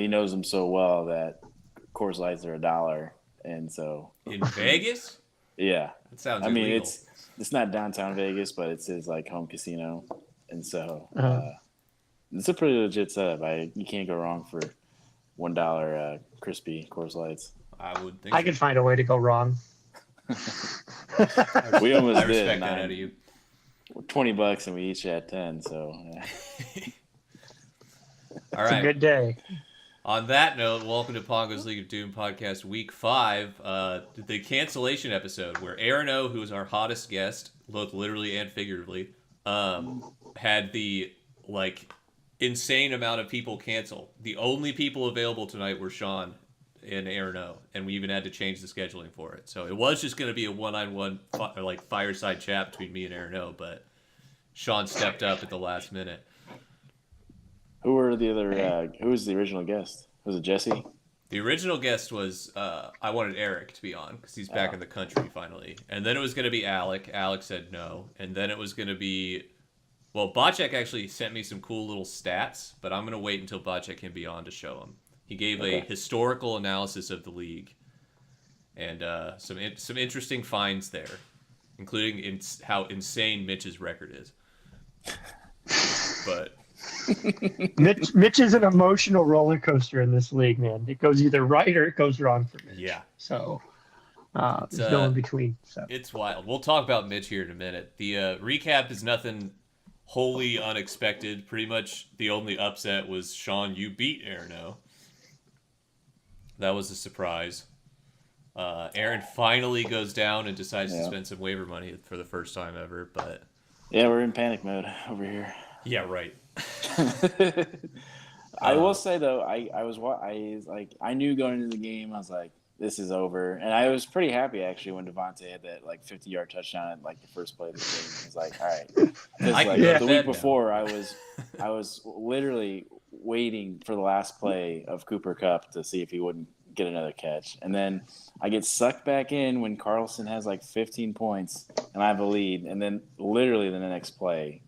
he knows them so well that Coors Lights are $1, and so in Vegas. Yeah, That sounds I mean illegal. it's not downtown Vegas, but it's his like home casino, and so it's a pretty legit setup. You can't go wrong for $1 crispy Coors Lights. I would think I could find a way to go wrong. We almost I respect did that out of you. $20, and we each had 10. So All It's right. a good day. On that note, welcome to Pongo's League of Doom podcast, week 5, the cancellation episode, where Aaron O, who was our hottest guest, both literally and figuratively, had the insane amount of people cancel. The only people available tonight were Sean and Aaron O, and we even had to change the scheduling for it. So it was just going to be a one-on-one fireside chat between me and Aaron O, but Sean stepped up at the last minute. who were the other? Who was the original guest? Was it Jesse? The original guest was, I wanted Eric to be on, because he's back in the country finally. And then it was going to be Alec. Alec said no. And then it was going to be... Well, Bocek actually sent me some cool little stats, but I'm going to wait until Bocek can be on to show them. He gave a historical analysis of the league, and some interesting finds there, including how insane Mitch's record is. But... Mitch is an emotional roller coaster in this league, man. It goes either right or it goes wrong for Mitch. Yeah. So there's no in between. So it's wild. We'll talk about Mitch here in a minute. The recap is nothing wholly unexpected. Pretty much the only upset was Sean, you beat Aaron O. That was a surprise. Aaron finally goes down and decides to spend some waiver money for the first time ever. But yeah, we're in panic mode over here. Yeah, right. I will say though, I knew going into the game, I was like, this is over, and I was pretty happy actually when Devontae had that 50-yard touchdown at the first play of the game. I was like, all right, because the week before I was literally waiting for the last play of Cooper Kupp to see if he wouldn't get another catch, and then I get sucked back in when Carlson has 15 points and I have a lead, and then literally the next play.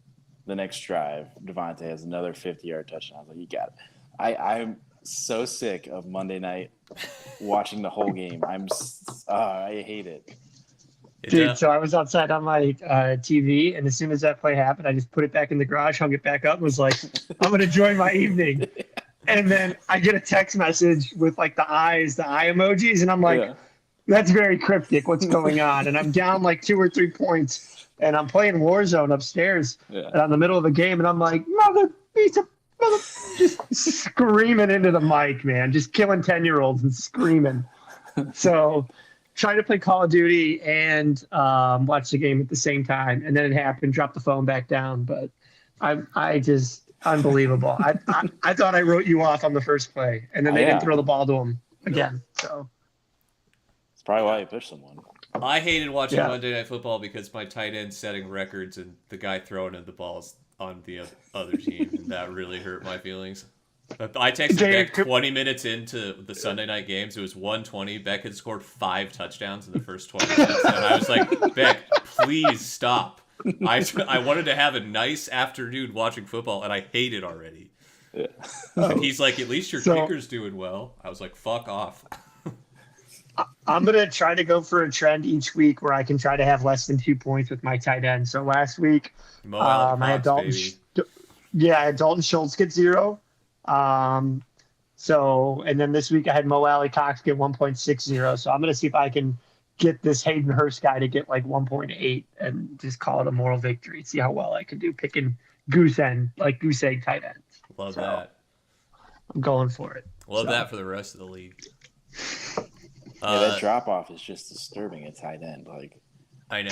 The next drive, Devontae has another 50-yard touchdown. I was like, you got it. I'm so sick of Monday night watching the whole game. I hate it. Dude, so I was outside on my TV, and as soon as that play happened, I just put it back in the garage, hung it back up, and was like, I'm going to join my evening. And then I get a text message with the eye emojis, and I'm like, that's very cryptic. What's going on? And I'm down 2 or 3 points. And I'm playing Warzone upstairs in the middle of the game, and I'm like, mother, just screaming into the mic, man, just killing 10-year-olds and screaming. So trying to play Call of Duty and watch the game at the same time, and then it happened, dropped the phone back down. But I just unbelievable. I thought I wrote you off on the first play, and then they didn't throw the ball to him again. So it's probably why you pushed someone. I hated watching Monday Night Football because my tight end setting records and the guy throwing in the balls on the other team. And that really hurt my feelings. I texted Beck 20 minutes into the Sunday night games. It was 1:20. Beck had scored 5 touchdowns in the first 20 minutes. And I was like, Beck, please stop. I wanted to have a nice afternoon watching football, and I hate it already. Yeah. And he's like, at least your kicker's doing well. I was like, fuck off. I'm going to try to go for a trend each week where I can try to have less than 2 points with my tight end. So last week, I had Dalton. I had Dalton Schultz get 0. And then this week I had Mo Alley Cox get 1.60. So I'm going to see if I can get this Hayden Hurst guy to get 1.8 and just call it a moral victory. See how well I can do picking goose egg tight ends. Love that. I'm going for it. Love that for the rest of the league. That drop off is just disturbing at tight end. I know.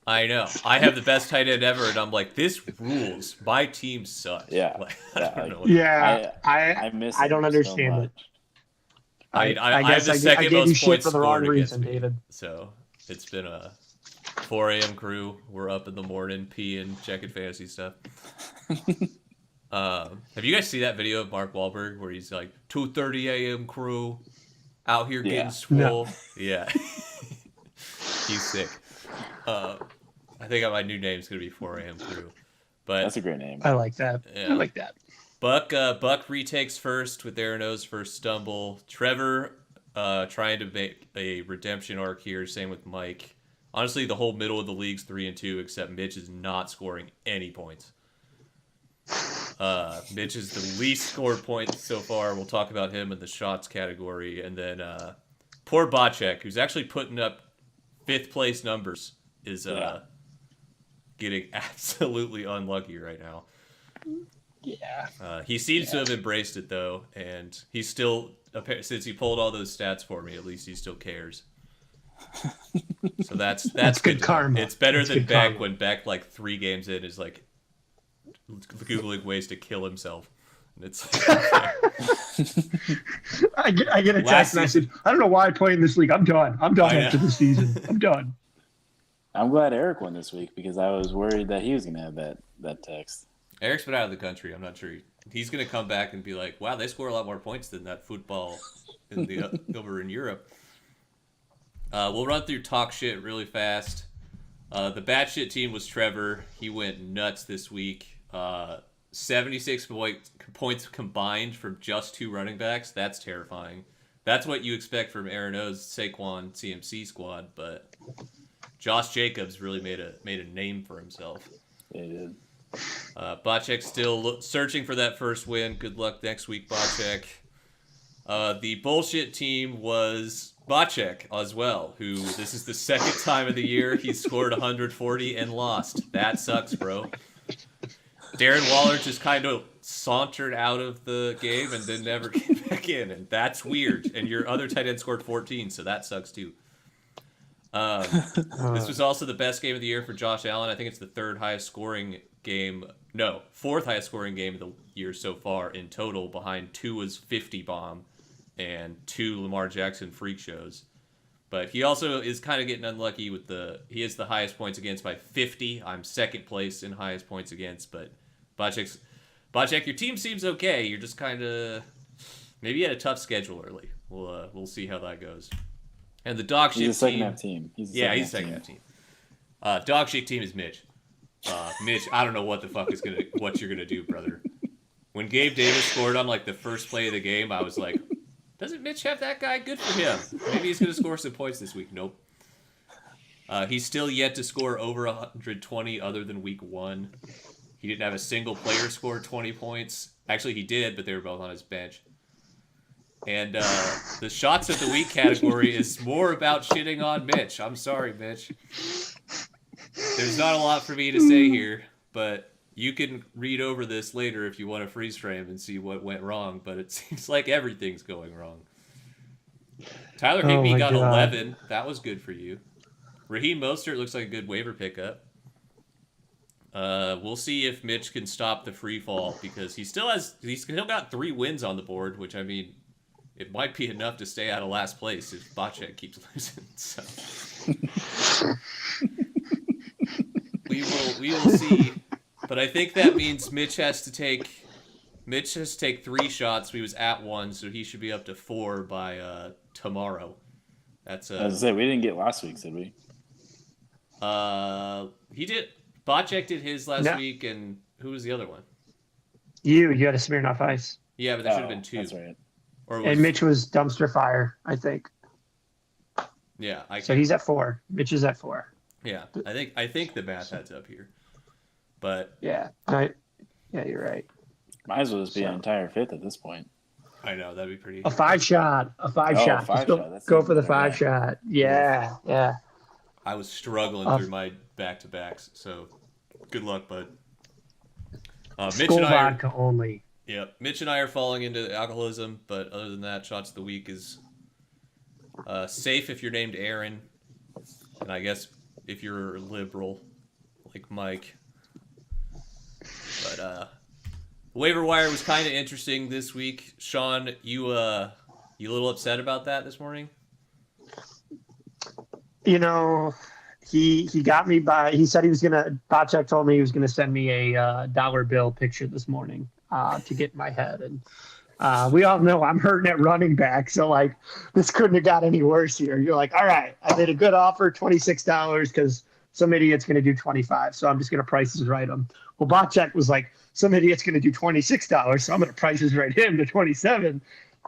I know. I have the best tight end ever, and I'm like, this rules. My team sucks. Yeah. I miss. I don't understand it. I guess have the second most points for the wrong reason, David. So it's been a 4 a.m. crew. We're up in the morning, peeing, checking fantasy stuff. Have you guys seen that video of Mark Wahlberg where he's like 2:30 a.m. crew out here getting swole? No. Yeah. He's sick. I think my new name's gonna be 4 a.m. crew. But that's a great name. I like that. Yeah. I like that. Buck retakes first with Aaron's first stumble. Trevor trying to make a redemption arc here. Same with Mike. Honestly, the whole middle of the league's 3-2, except Mitch is not scoring any points. Mitch is the least scored point so far. We'll talk about him in the shots category. And then poor Bocek, who's actually putting up 5th place numbers, is getting absolutely unlucky right now. Yeah. He seems to have embraced it, though, and he's still, since he pulled all those stats for me, at least he still cares. So that's good karma. It's better than Beck karma. when Beck, like 3 games in, is like Googling ways to kill himself. And it's I get a text message. I don't know why I play in this league. I'm done. I'm done after the season. I'm done. I'm glad Eric won this week because I was worried that he was going to have that text. Eric's been out of the country. I'm not sure he's going to come back and be like, "Wow, they score a lot more points than that football in the over in Europe." We'll run through talk shit really fast. The bad shit team was Trevor. He went nuts this week. 76 points combined from just 2 running backs. That's terrifying. That's what you expect from Aaron O's Saquon CMC squad, but Josh Jacobs really made a name for himself. Yeah, he did. Bocek still searching for that first win. Good luck next week, Bocek. The bullshit team was Bocek as well, who this is the second time of the year he's scored 140 and lost. That sucks, bro. Darren Waller just kind of sauntered out of the game and then never came back in, and that's weird. And your other tight end scored 14, so that sucks too. This was also the best game of the year for Josh Allen. I think it's the 4th highest scoring game of the year so far in total. Behind Tua's 50 bomb and 2 Lamar Jackson freak shows. But he also is kind of getting unlucky with he has the highest points against by 50. I'm 2nd place in highest points against, but Bocek, your team seems okay. You're just kind of maybe you had a tough schedule early. We'll see how that goes. And the dog shit team. He's a second half team. He's a second half team. Dog shit team is Mitch. Mitch, I don't know what the fuck what you're gonna do, brother. When Gabe Davis scored on like the first play of the game, I was like, doesn't Mitch have that guy? Good for him. Maybe he's gonna score some points this week. Nope. He's still yet to score over 120 other than week 1. He didn't have a single player score 20 points. Actually, he did, but they were both on his bench. And the shots of the week category is more about shitting on Mitch. I'm sorry, Mitch. There's not a lot for me to say here, but you can read over this later if you want to freeze frame and see what went wrong, but it seems like everything's going wrong. Tyler Higbee got 11. That was good for you. Raheem Mostert looks like a good waiver pickup. We'll see if Mitch can stop the free fall because he's still got 3 wins on the board, which I mean, it might be enough to stay out of last place if Bocek keeps losing. So we will see. But I think that means Mitch has to take 3 shots. He was at 1, so he should be up to 4 by tomorrow. That's I was gonna say we didn't get last week's, did we? He did. Bocek did his last week, and who was the other one? You had a Smirnoff Ice. Yeah, but there should have been 2. That's right. And Mitch was Dumpster Fire, I think. Yeah, so he's at 4. Mitch is at 4. Yeah, I think the math adds up here, but yeah, you're right. Might as well just be an entire 5th at this point. I know that'd be pretty. A 5 shot. Go for the 5 shot. Yeah. I was struggling through my back-to-backs, so good luck, bud. Mitch and I vodka only. Yeah, Mitch and I are falling into alcoholism, but other than that, shots of the week is safe if you're named Aaron, and I guess if you're liberal like Mike. But waiver wire was kind of interesting this week. Sean, you a little upset about that this morning? You know, he got me by. He said he was gonna. Bocek told me he was gonna send me a dollar bill picture this morning to get in my head, and we all know I'm hurting at running back, so like this couldn't have got any worse here. You're like, all right, I made a good offer, $26, because some idiot's going to do $25, so I'm just going to prices right him. Well, Bocek was like, some idiot's going to do $26, so I'm going to prices right him to 27,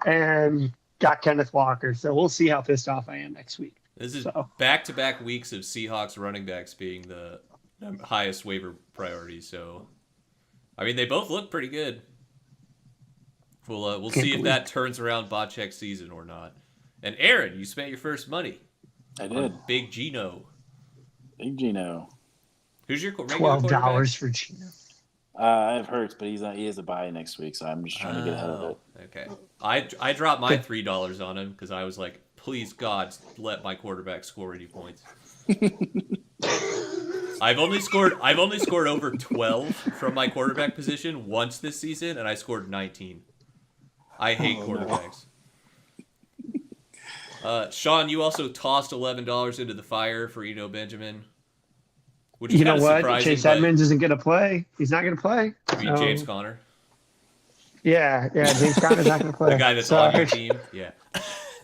and got Kenneth Walker. So we'll see how pissed off I am next week. This is back-to-back weeks of Seahawks running backs being the highest waiver priority. So, I mean, they both look pretty good. We'll see if that turns around Bocek's season or not. And Aaron, you spent your first money. I did. Big Gino. Big Gino. Who's your regular $12 for Gino. I have Hurts, but he has a bye next week, so I'm just trying to get ahead of it. Okay. I dropped my $3 on him because I was like, please God, let my quarterback score any points. I've only scored over 12 from my quarterback position once this season, and I scored 19. I hate quarterbacks. No. Sean, you also tossed $11 into the fire for Eno Benjamin. Which is you know what? Chase Edmonds isn't going to play. He's not going to play. James Conner. Yeah, James Conner's not going to play. The guy that's on your team. Yeah.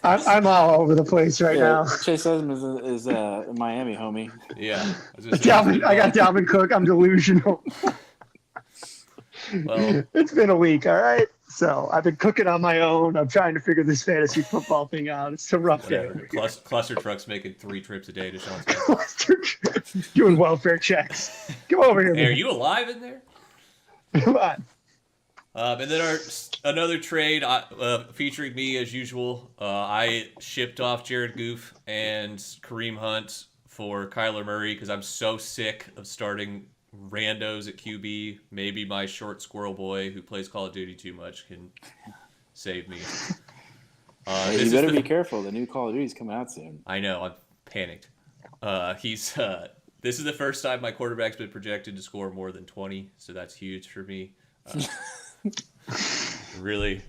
I'm all over the place right now. Chase Edmonds is a Miami homie. Yeah. I got Dalvin Cook. I'm delusional. Well, it's been a week, all right? So I've been cooking on my own. I'm trying to figure this fantasy football thing out. It's a rough day. Cluster Truck's making 3 trips a day to Sean's house. Cluster Truck doing welfare checks. Come over here. Hey, are you alive in there? Come on. And then another trade featuring me as usual. I shipped off Jared Goff and Kareem Hunt for Kyler Murray because I'm so sick of starting randos at QB. Maybe my short squirrel boy who plays Call of Duty too much can save me. You better be careful. The new Call of Duty's coming out soon. I know. I'm panicked. This is the first time my quarterback's been projected to score more than 20, so that's huge for me. Really,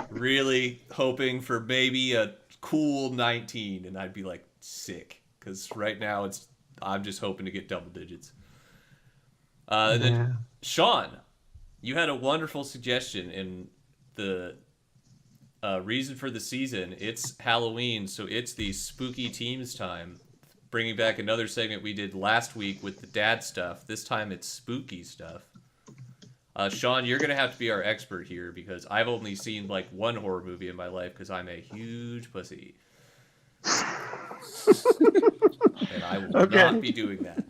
really hoping for maybe a cool 19, and I'd be like sick because right now I'm just hoping to get double digits. Then Sean, you had a wonderful suggestion in the reason for the season. It's Halloween, so it's the spooky teams time. Bringing back another segment we did last week with the dad stuff. This time it's spooky stuff. Sean, you're going to have to be our expert here because I've only seen like one horror movie in my life because I'm a huge pussy. And I will not be doing that.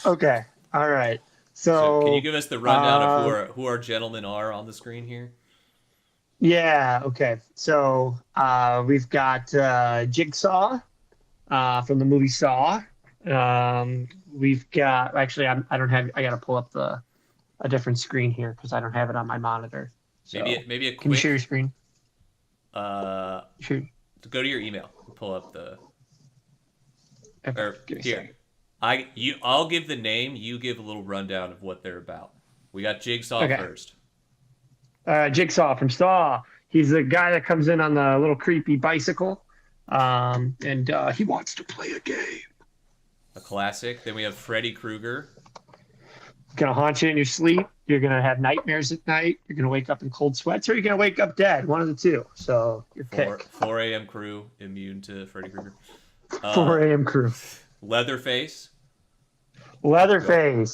Okay. All right. So can you give us the rundown of who our gentlemen are on the screen here? Yeah. Okay. So we've got Jigsaw from the movie Saw. We've got I got to pull up a different screen here because I don't have it on my monitor. So maybe a quick. Can you share your screen? Sure. Go to your email. Pull up the. Okay, or here. I'll give the name. You give a little rundown of what they're about. We got Jigsaw first. Jigsaw from Saw. He's the guy that comes in on the little creepy bicycle, and he wants to play a game. A classic. Then we have Freddy Krueger. Gonna haunt you in your sleep. You're gonna have nightmares at night. You're gonna wake up in cold sweats, or you're gonna wake up dead. One of the two. So your pick. 4 a.m. crew immune to Freddy Krueger. 4 a.m. crew. Leatherface.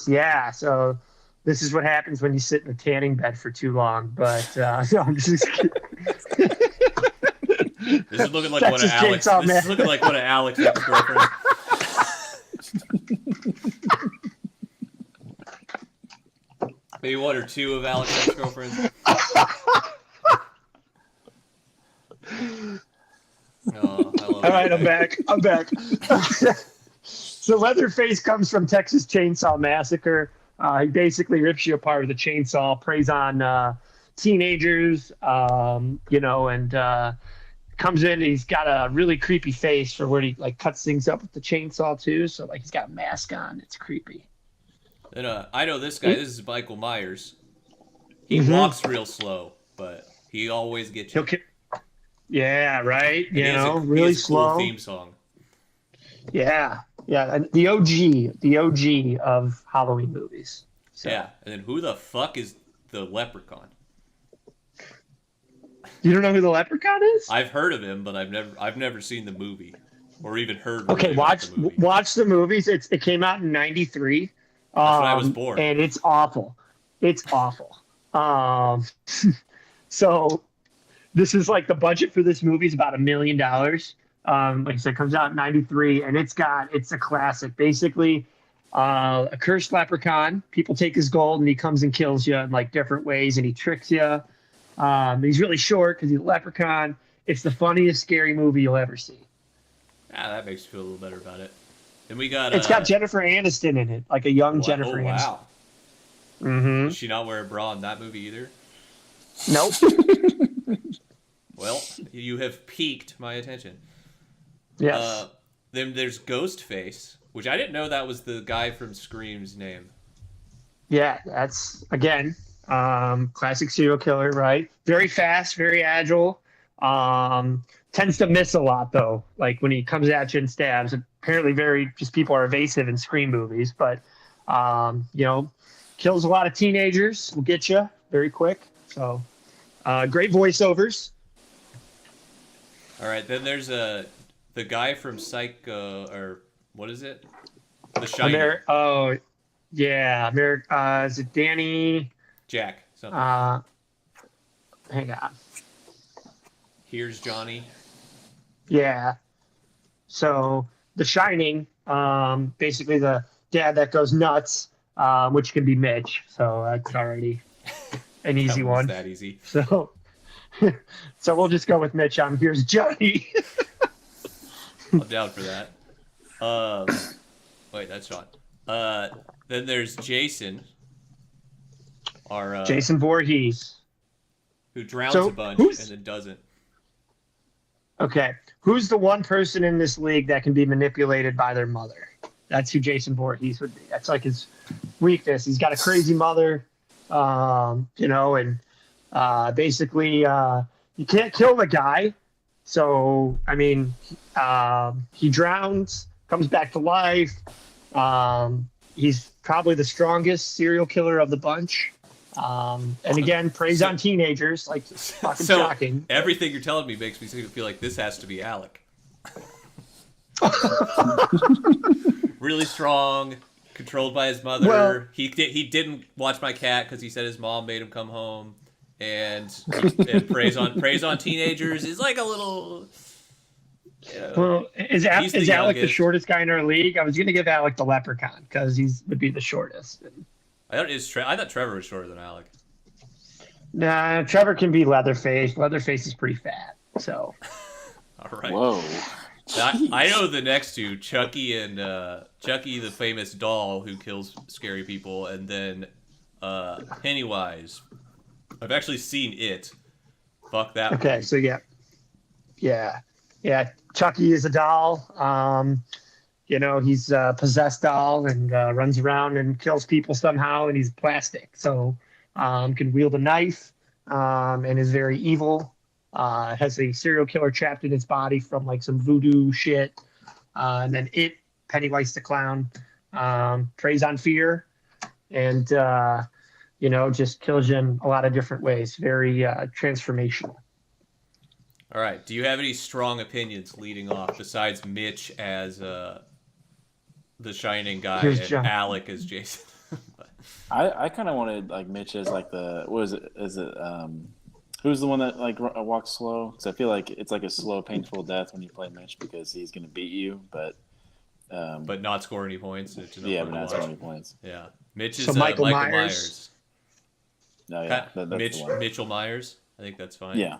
Yeah. So this is what happens when you sit in a tanning bed for too long. But no, I'm just kidding. This is looking like one of Alex. This is looking like one of Alex's ex-girlfriends. Maybe one or two of Alex's ex-girlfriends. Oh, I love All right, I'm back. So Leatherface comes from Texas Chainsaw Massacre. He basically rips you apart with a chainsaw, preys on teenagers, and comes in. He's got a really creepy face for where he like cuts things up with the chainsaw too. So like he's got a mask on. It's creepy. And I know this guy. This is Michael Myers. He walks real slow, but he always gets you. Yeah, right. And really slow. Cool theme song. Yeah. And the OG of Halloween movies. So. Yeah, and then who the fuck is the Leprechaun? You don't know who the Leprechaun is? I've heard of him, but I've never seen the movie. or even heard. Okay, Really about the movie. watch the movies. It came out in '93. That's when I was born. And it's awful. It's awful. So this is like the budget for this movie is about $1 million. Like I said, it comes out in '93, and it's a classic. Basically, a cursed leprechaun. People take his gold, and he comes and kills you in like different ways, and he tricks you. He's really short because he's a leprechaun. It's the funniest scary movie you'll ever see. That makes me feel a little better about it. Then we got. It's got Jennifer Aniston in it, like a young Jennifer Aniston. Wow. Mm-hmm. Does she not wear a bra in that movie either? Nope. Well, you have piqued my attention. Yes. Then there's Ghostface, which I didn't know that was the guy from Scream's name. Yeah, that's again classic serial killer, right? Very fast, very agile. Tends to miss a lot though. Like when he comes at you and stabs. Apparently, people are evasive in Scream movies, but kills a lot of teenagers. Will get you very quick. So, great voiceovers. All right, then there's the guy from Psycho, or what is it? The Shining. Is it Danny? Jack. Something. Hang on. Here's Johnny. Yeah. So The Shining, basically the dad that goes nuts, which can be Mitch. So that's already an easy one. That easy. So we'll just go with Mitch on Here's Johnny. I'm down for that. Wait, that's Sean. Then there's Jason. Our Jason Voorhees. Who drowns a bunch and then doesn't. Okay. Who's the one person in this league that can be manipulated by their mother? That's who Jason Voorhees would be. That's like his weakness. He's got a crazy mother, basically you can't kill the guy. So, I mean, he drowns, comes back to life. He's probably the strongest serial killer of the bunch. And again, preys on teenagers, like fucking shocking. Everything you're telling me makes me feel like this has to be Alec. Really strong, controlled by his mother. Well, he didn't watch my cat because he said his mom made him come home, and preys on teenagers. Is like a little. Well, is Alec the shortest guy in our league? I was going to give Alec the leprechaun because would be the shortest. I thought Trevor was shorter than Alec. Nah, Trevor can be Leatherface. Leatherface is pretty fat, so. All right. Whoa. I know the next two, Chucky and Chucky, the famous doll who kills scary people, and then Pennywise. I've actually seen it. Fuck that. Okay, so yeah. Chucky is a doll. He's a possessed doll and runs around and kills people somehow, and he's plastic, so can wield a knife and is very evil. Has a serial killer trapped in his body from like some voodoo shit. And then Pennywise the clown, preys on fear and, just kills you in a lot of different ways. Very transformational. All right. Do you have any strong opinions leading off besides Mitch as the Shining guy and Alec as Jason? I kind of wanted like Mitch as like who's the one that like walks slow? Because I feel like it's like a slow, painful death when you play Mitch because he's gonna beat you, but not score any points. But not score any points. Yeah, Mitch is Michael Myers. No, yeah, that's the one. Mitchell Myers. I think that's fine. Yeah,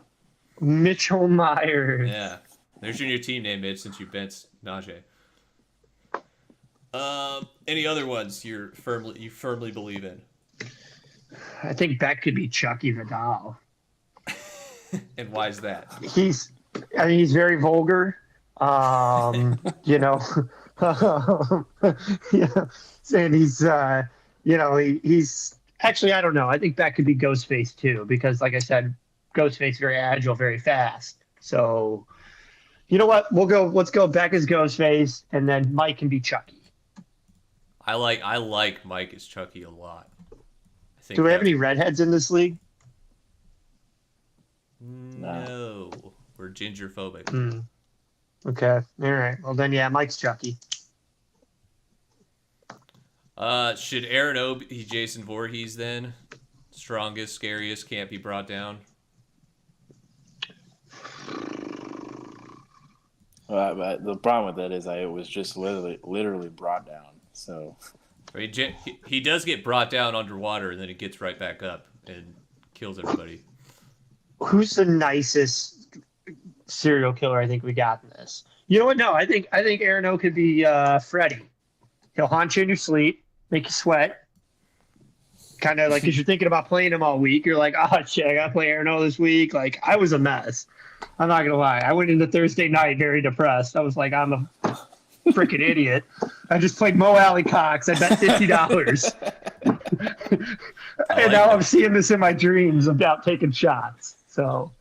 Mitchell Myers. Yeah, there's your new team name, Mitch, since you benched Najee. Any other ones you firmly believe in? I think that could be Chucky the doll. And why is that? He's very vulgar. And he's actually, I don't know. I think that could be Ghostface too, because like I said, Ghostface very agile, very fast. So, you know what? Let's go back as Ghostface, and then Mike can be Chucky. I like Mike as Chucky a lot. Do we have any redheads in this league? No, we're ginger phobic. Okay. All right. Well, then, yeah, Mike's Chucky. Should Aaron O be Jason Voorhees then? Strongest, scariest, can't be brought down. But the problem with that is it was just literally brought down. So, I mean, he does get brought down underwater, and then he gets right back up and kills everybody. Who's the nicest serial killer I think we got in this? You know what? No, I think Aaron O could be Freddy. He'll haunt you in your sleep, make you sweat. Kind of like, because you're thinking about playing him all week. You're like, oh, shit, I got to play Aaron O this week. Like, I was a mess. I'm not going to lie. I went into Thursday night very depressed. I was like, I'm a freaking idiot. I just played Mo Alley Cox. I bet $50. And now I'm seeing this in my dreams about taking shots. So.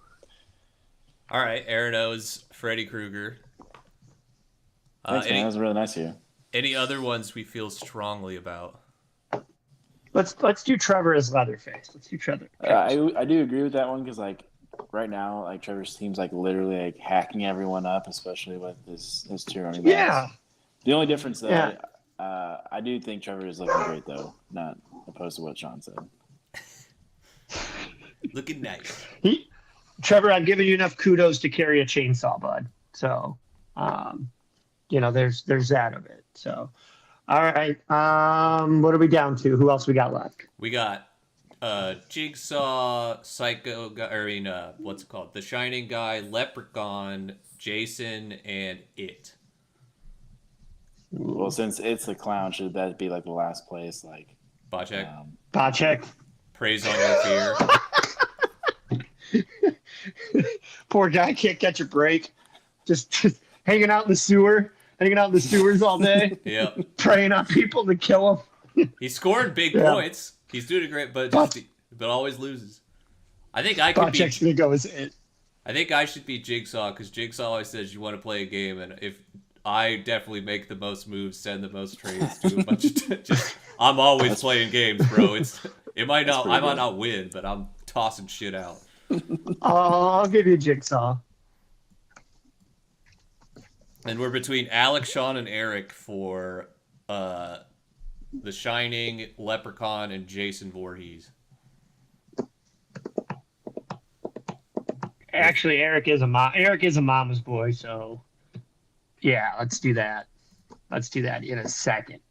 All right, Aaron O's Freddy Krueger. Thanks, man. That was really nice of you. Any other ones we feel strongly about? Let's do Trevor as Leatherface. Let's do Trevor. I do agree with that one because like right now, like Trevor seems like literally like hacking everyone up, especially with his two running backs. Yeah. The only difference though, I do think Trevor is looking great though, not opposed to what Sean said. Looking nice. Trevor, I'm giving you enough kudos to carry a chainsaw, bud. So, there's that of it. So, all right. What are we down to? Who else we got left? We got Jigsaw, Psycho, what's it called? The Shining Guy, Leprechaun, Jason, and It. Well, since it's the clown, should that be like the last place? Like Bocek? Bocek. Praise on your fear. Poor guy can't catch a break. Just hanging out in the sewers all day. Yeah. Preying on people to kill them. He scored big points. He's doing great, but always loses. I think I could Bocek's gonna go as It. I think I should be Jigsaw because Jigsaw always says you want to play a game, and if I definitely make the most moves, send the most trades, do a bunch of I'm always playing games, bro. I might not win, but I'm tossing shit out. I'll give you Jigsaw. And we're between Alex, Sean, and Eric for The Shining, Leprechaun, and Jason Voorhees. Actually, Eric is a mama's boy, so yeah, let's do that. Let's do that in a second.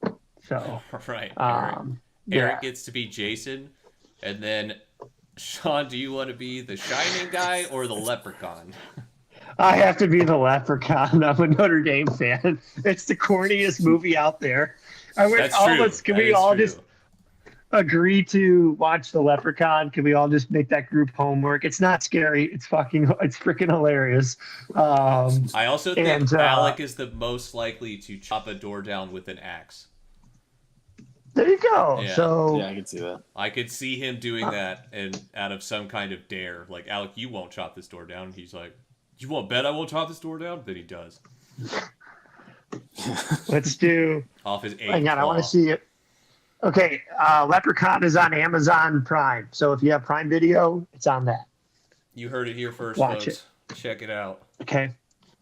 So right, Eric gets to be Jason, and then Sean, do you want to be the Shining guy or the Leprechaun? I have to be the Leprechaun. I'm a Notre Dame fan. It's the corniest movie out there. Can we all just agree to watch the Leprechaun? Can we all just make that group homework? It's not scary. It's freaking hilarious. I also think Alec is the most likely to chop a door down with an axe. There you go. Yeah. So I can see that. I could see him doing that and out of some kind of dare. Like, Alec, you won't chop this door down. He's like, you won't bet I won't chop this door down? Then he does. Let's do. Off his Hang on, I want to see it. Okay, Leprechaun is on Amazon Prime. So if you have Prime Video, it's on that. You heard it here first, Watch folks. Check it out. Okay.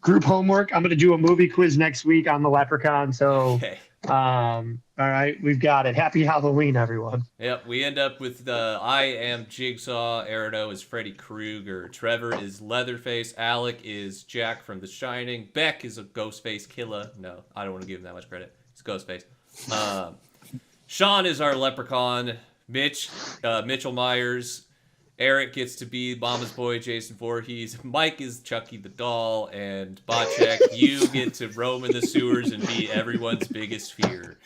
Group homework. I'm going to do a movie quiz next week on the Leprechaun. So, Okay. all right, we've got it. Happy Halloween, everyone. Yep, we end up with I am Jigsaw, Erdo is Freddy Krueger, Trevor is Leatherface, Alec is Jack from The Shining, Beck is a Ghostface killer. No, I don't want to give him that much credit. It's Ghostface. Sean is our Leprechaun, Mitchell Myers, Eric gets to be Mama's boy, Jason Voorhees, Mike is Chucky the doll, and Bocek, you get to roam in the sewers and be everyone's biggest fear.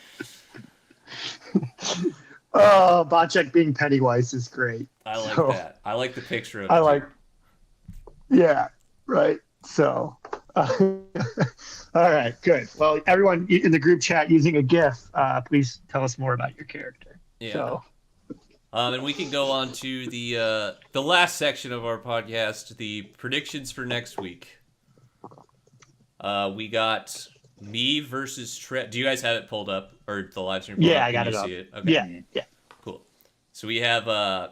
Oh, Bocek being Pennywise is great. I like that. I like the picture of it. Yeah, right. So, all right, good. Well, everyone in the group chat using a GIF, please tell us more about your character. Yeah. So. And we can go on to the last section of our podcast, the predictions for next week. We got me versus Trev. Do you guys have it pulled up or the live stream? Yeah, I got it up. See it? Okay. Yeah. Cool. So we have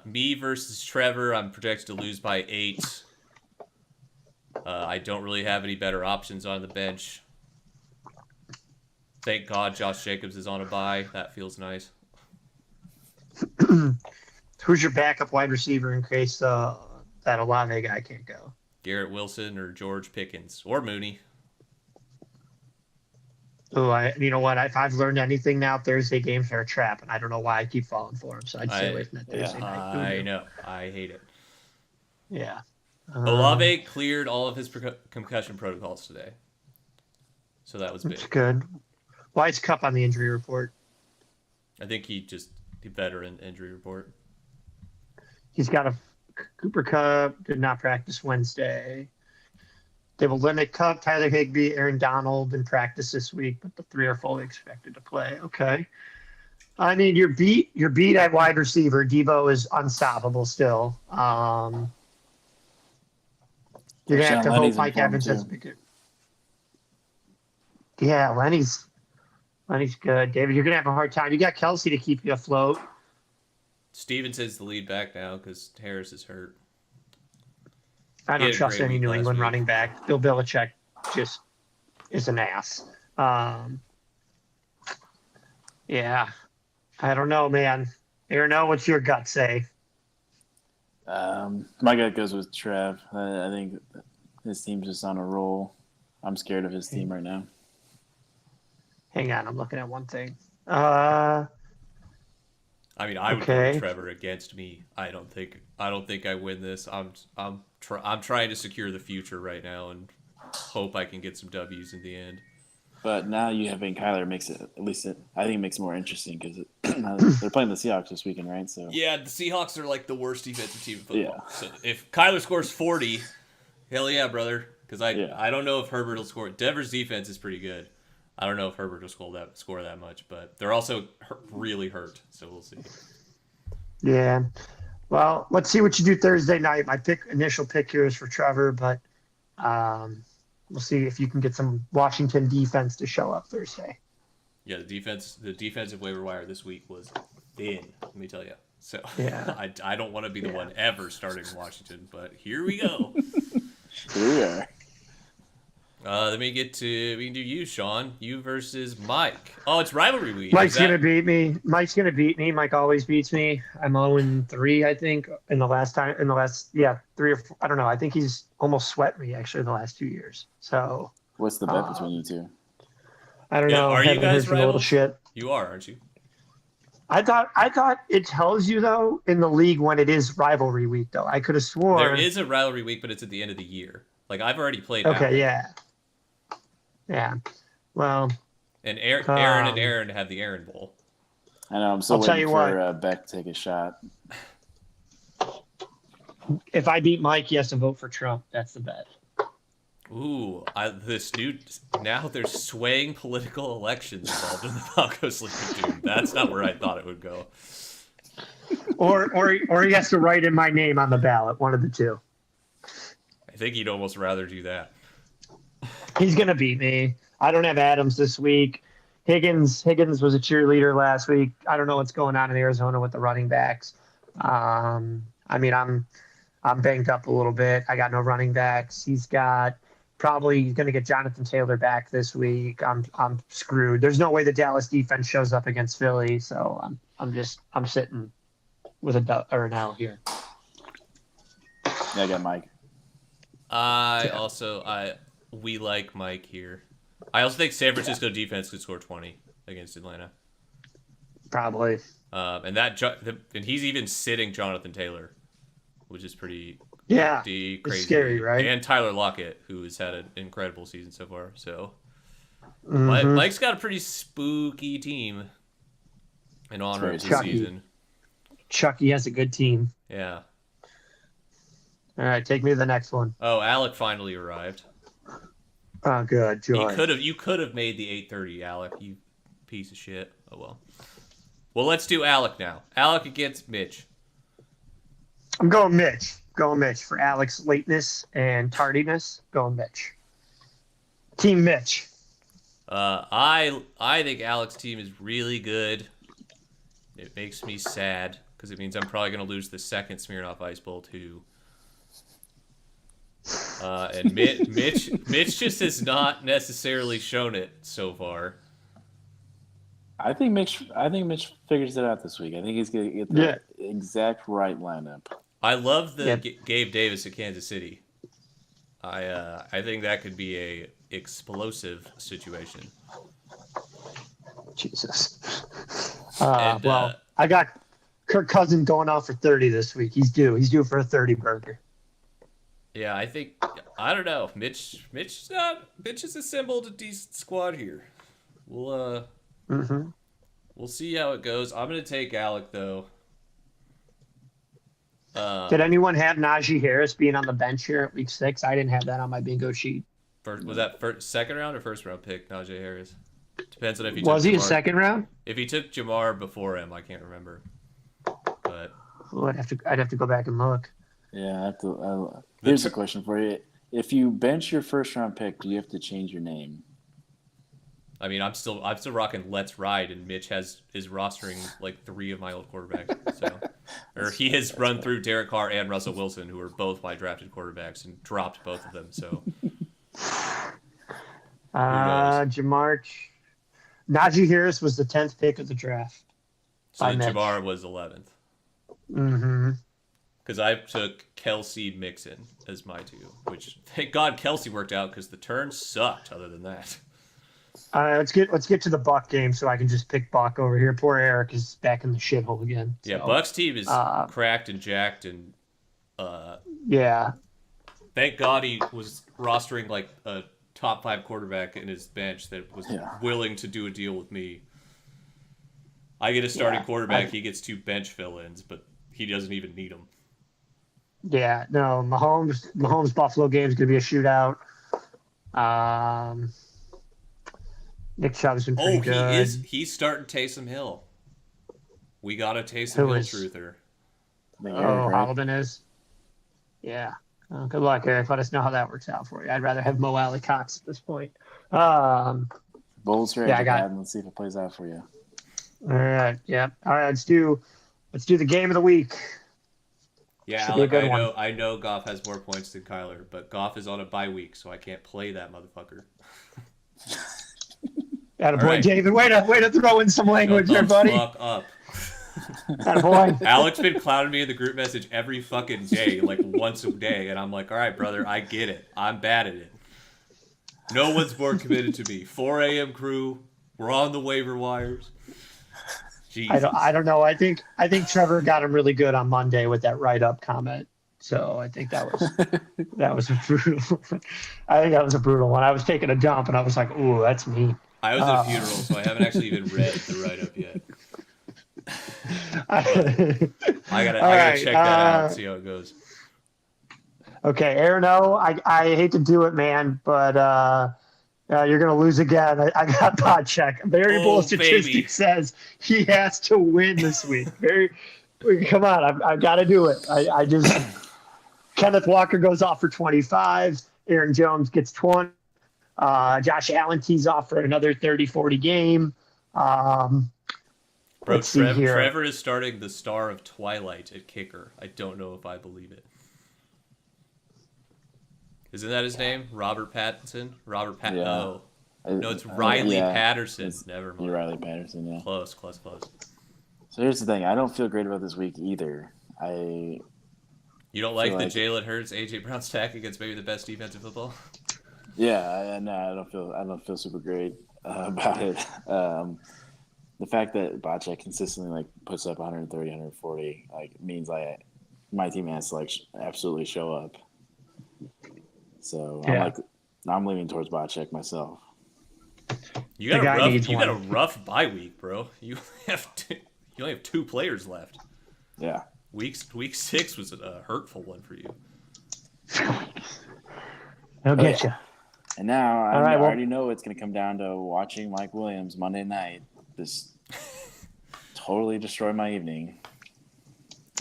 me versus Trevor. I'm projected to lose by 8. I don't really have any better options on the bench. Thank God Josh Jacobs is on a bye. That feels nice. Who's your backup wide receiver in case that Olave guy can't go? Garrett Wilson or George Pickens or Mooney. Oh, you know what? If I've learned anything now, Thursday games are a trap, and I don't know why I keep falling for them. So I'd stay away from that Thursday night. I know. I hate it. Yeah. Olave cleared all of his concussion protocols today. So that was big. That's good. Why is Cup on the injury report? I think he veteran injury report. He's got a Cooper Kupp did not practice Wednesday. They will limit Cup, Tyler Higbee, Aaron Donald in practice this week, but the three are fully expected to play. Okay. I mean, you're beat at wide receiver. Debo is unstoppable still. You're gonna have to hope Mike Evans has a big. Yeah, Lenny's good. David, you're gonna have a hard time. You got Kelsey to keep you afloat. Stevenson's the lead back now because Harris is hurt. I don't trust any New England running back. Bill Belichick just is an ass. Yeah. I don't know, man. Aaron, what's your gut say? My gut goes with Trev. I think his team's just on a roll. I'm scared of his team right now. Hang on, I'm looking at one thing. I mean, I would go with Trevor against me. I don't think I win this. I'm trying to secure the future right now and hope I can get some W's in the end. But now you having Kyler makes it I think it makes it more interesting because they're playing the Seahawks this weekend, right? So yeah, the Seahawks are like the worst defensive team in football. Yeah. So if Kyler scores 40, hell yeah, brother. Because I don't know if Herbert will score. Denver's defense is pretty good. I don't know if Herbert will score that much, but they're also really hurt, so we'll see. Yeah. Well, let's see what you do Thursday night. My initial pick here is for Trevor, but we'll see if you can get some Washington defense to show up Thursday. Yeah, the defensive waiver wire this week was thin, let me tell you. So yeah. I don't want to be the one ever starting Washington, but here we go. Here we are. We can do you, Sean. You versus Mike. Oh, it's rivalry week. Mike's gonna beat me. Mike always beats me. I'm 0-3, I think, in the last 3 or 4. I don't know. I think he's almost swept me actually the last 2 years. So what's the bet between you two? I don't know. Are you guys rivals? Shit. You are, aren't you? I thought it tells you though in the league when it is rivalry week though. I could have sworn there is a rivalry week, but it's at the end of the year. Like I've already played. Okay, yeah. Well, and Aaron had the Aaron Bowl. I know. I'm still waiting for Beck to take a shot. If I beat Mike, he has to vote for Trump. That's the bet. Ooh, now there's swaying political elections involved in the Broncos League of Doom. That's not where I thought it would go. Or he has to write in my name on the ballot. One of the two. I think he'd almost rather do that. He's gonna beat me. I don't have Adams this week. Higgins was a cheerleader last week. I don't know what's going on in Arizona with the running backs. I mean, I'm banged up a little bit. I got no running backs. He's going to get Jonathan Taylor back this week. I'm screwed. There's no way the Dallas defense shows up against Philly, so I'm sitting with an L here. Yeah, I got Mike. We like Mike here. I also think San Francisco defense could score 20 against Atlanta. Probably. And he's even sitting Jonathan Taylor, which is pretty crazy. It's scary, right? And Tyler Lockett, who has had an incredible season so far. So Mike's got a pretty spooky team in honor of the season. Chucky has a good team. Yeah. All right, take me to the next one. Oh, Alec finally arrived. Oh, good. Joy. You could have made the 8:30, Alec. You piece of shit. Oh well. Well, let's do Alec now. Alec against Mitch. I'm going Mitch. For Alec's lateness and tardiness. Going Mitch. Team Mitch. I think Alec's team is really good. It makes me sad because it means I'm probably going to lose the second Smirnoff Ice Bowl too. And Mitch just has not necessarily shown it so far. I think Mitch figures it out this week. I think he's gonna get the exact right lineup. I love the Gabe Davis at Kansas City. I think that could be a explosive situation. Jesus. And, I got Kirk Cousins going out for 30 this week. He's due. He's due for a 30 burger. Yeah, I don't know. Mitch has assembled a decent squad here. We'll see how it goes. I'm gonna take Alec though. Did anyone have Najee Harris being on the bench here at week 6? I didn't have that on my bingo sheet. Was that second round or first round pick, Najee Harris? Depends on if he was took he Jamar. a second round? If he took Jamar before him, I can't remember. But I'd have to go back and look. Yeah, I have to. Here's a question for you: if you bench your first round pick, do you have to change your name? I mean, I'm still rocking Let's Ride, and Mitch is rostering like 3 of my old quarterbacks. So, or he has run through Derek Carr and Russell Wilson, who are both my drafted quarterbacks, and dropped both of them. So, Najee Harris was the 10th pick of the draft. So Jamar was 11th. Mm-hmm. Because I took Kelsey Mixon as my 2, which thank God Kelsey worked out because the turn sucked. Other than that. Let's get to the Buck game so I can just pick Buck over here. Poor Eric is back in the shithole again. Yeah, Buck's team is cracked and jacked and yeah. Thank God he was rostering like a top 5 quarterback in his bench that was willing to do a deal with me. I get a starting quarterback, he gets 2 bench fill-ins, but he doesn't even need them. Yeah, no, Mahomes Buffalo game is going to be a shootout. Nick Chubb's been pretty good. He's starting Taysom Hill. We got a Taysom Hill truther. Halliburton is? Yeah. Oh, good luck, Eric. Let us know how that works out for you. I'd rather have Mo Alley Cox at this point. Bold strategy, let's see if it plays out for you. All right. Yeah. All right. Let's do the game of the week. Yeah, Alec, I know Goff has more points than Kyler, but Goff is on a bye week, so I can't play that motherfucker. Attaboy, right. David. Way to throw in some language there, buddy. Fuck up. Attaboy. Alec's been clowning me in the group message every fucking day, like once a day, and I'm like, all right, brother, I get it. I'm bad at it. No one's more committed to me. 4 a.m. crew. We're on the waiver wires. Jesus. I don't know. I think Trevor got him really good on Monday with that write-up comment. So I think that was a brutal. I think that was a brutal one. I was taking a dump and I was like, "Ooh, that's me." I was at a funeral, so I haven't actually even read the write-up yet. I gotta check that out and see how it goes. Okay, Aaron O, I hate to do it, man, but you're gonna lose again. I got pot check. Variable statistic says he has to win this week. Come on, I've got to do it. I just Kenneth Walker goes off for 25. Aaron Jones gets 20. Josh Allen tees off for another 30-40 game. Bro, Trevor is starting the star of Twilight at kicker. I don't know if I believe it. Isn't that his name? Robert Pattinson? No, it's Riley Patterson. Never mind. Riley Patterson, yeah. Close. So here's the thing. I don't feel great about this week either. You don't like the Jalen Hurts, AJ Brown stack against maybe the best defense in football? Yeah, I don't feel super great about it. The fact that Bocek consistently puts up 130, 140 means my team has to absolutely show up. So I'm leaning towards Bocek myself. You got a rough bye week, bro. You only have 2 players left. Yeah. Week 6 was a hurtful one for you. I'll get you. And now I already know it's going to come down to watching Mike Williams Monday night. This totally destroyed my evening.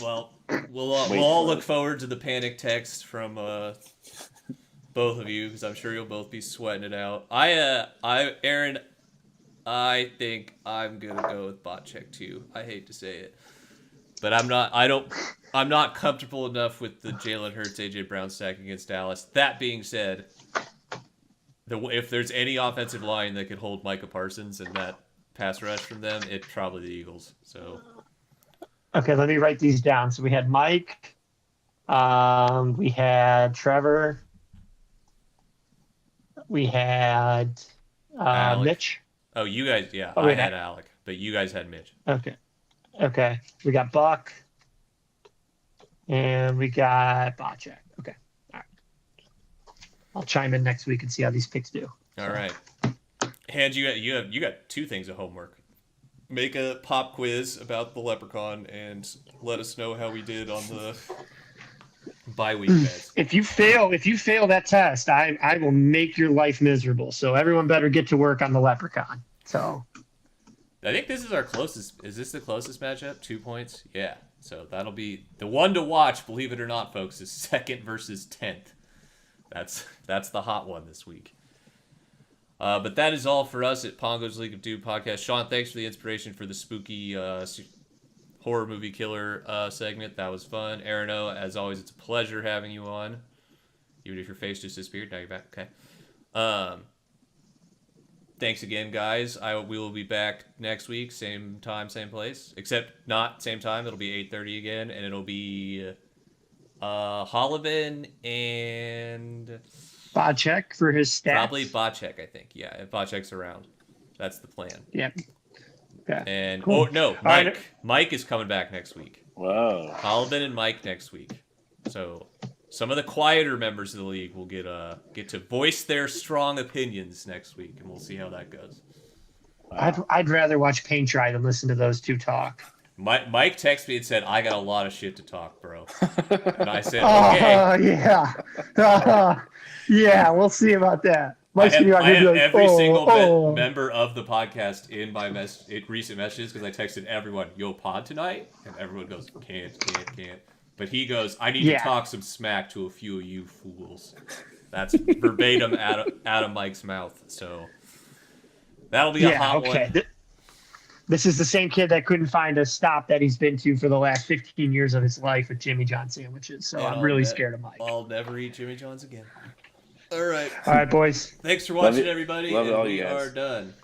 Well, we'll all look forward to the panic text from both of you because I'm sure you'll both be sweating it out. Aaron, I think I'm gonna go with Bocek too. I hate to say it. But I'm not comfortable enough with the Jalen Hurts, AJ Brown stack against Dallas. That being said, if there's any offensive line that could hold Micah Parsons and that pass rush from them, it's probably the Eagles. So. Okay, let me write these down. So we had Mike, we had Trevor, we had Mitch. Oh, you guys, yeah. Oh, I had Alec, but you guys had Mitch. Okay. We got Buck, and we got Bocek. Okay, all right. I'll chime in next week and see how these picks do. All right. Hand, you got 2 things of homework. Make a pop quiz about the Leprechaun and let us know how we did on the bye week bets. If you fail that test, I will make your life miserable. So everyone better get to work on the Leprechaun. So I think this is our closest. Is this the closest matchup? 2 points? Yeah. So that'll be the one to watch, believe it or not, folks, is 2nd versus 10th. That's the hot one this week. But that is all for us at Pongo's League of Doom podcast. Sean, thanks for the inspiration for the spooky horror movie killer segment. That was fun. Arano, as always, it's a pleasure having you on. Even if your face just disappeared, now you're back. Okay. Thanks again, guys. We will be back next week, same time, same place. Except not same time. It'll be 8:30 again, and it'll be Holloway and Bocek for his stats. Probably Bocek, I think. Yeah, if Bocek's around. That's the plan. Yep. Okay. And cool. Mike. Right. Mike is coming back next week. Whoa. Holloway and Mike next week. So some of the quieter members of the league will get to voice their strong opinions next week, and we'll see how that goes. Wow. I'd rather watch paint dry than listen to those two talk. Mike texted me and said, "I got a lot of shit to talk, bro." And I said, "Okay." Yeah, we'll see about that. I have every single member of the podcast in my recent messages because I texted everyone, "Yo, pod tonight?" And everyone goes, "Can't." But he goes, "I need to talk some smack to a few of you fools." That's verbatim out of Mike's mouth. So that'll be a hot one. This is the same kid that couldn't find a stop that he's been to for the last 15 years of his life with Jimmy John sandwiches. So I'm really scared of Mike. I'll never eat Jimmy John's again. All right. All right, boys. Thanks for watching, everybody. Love and all we you guys. are done.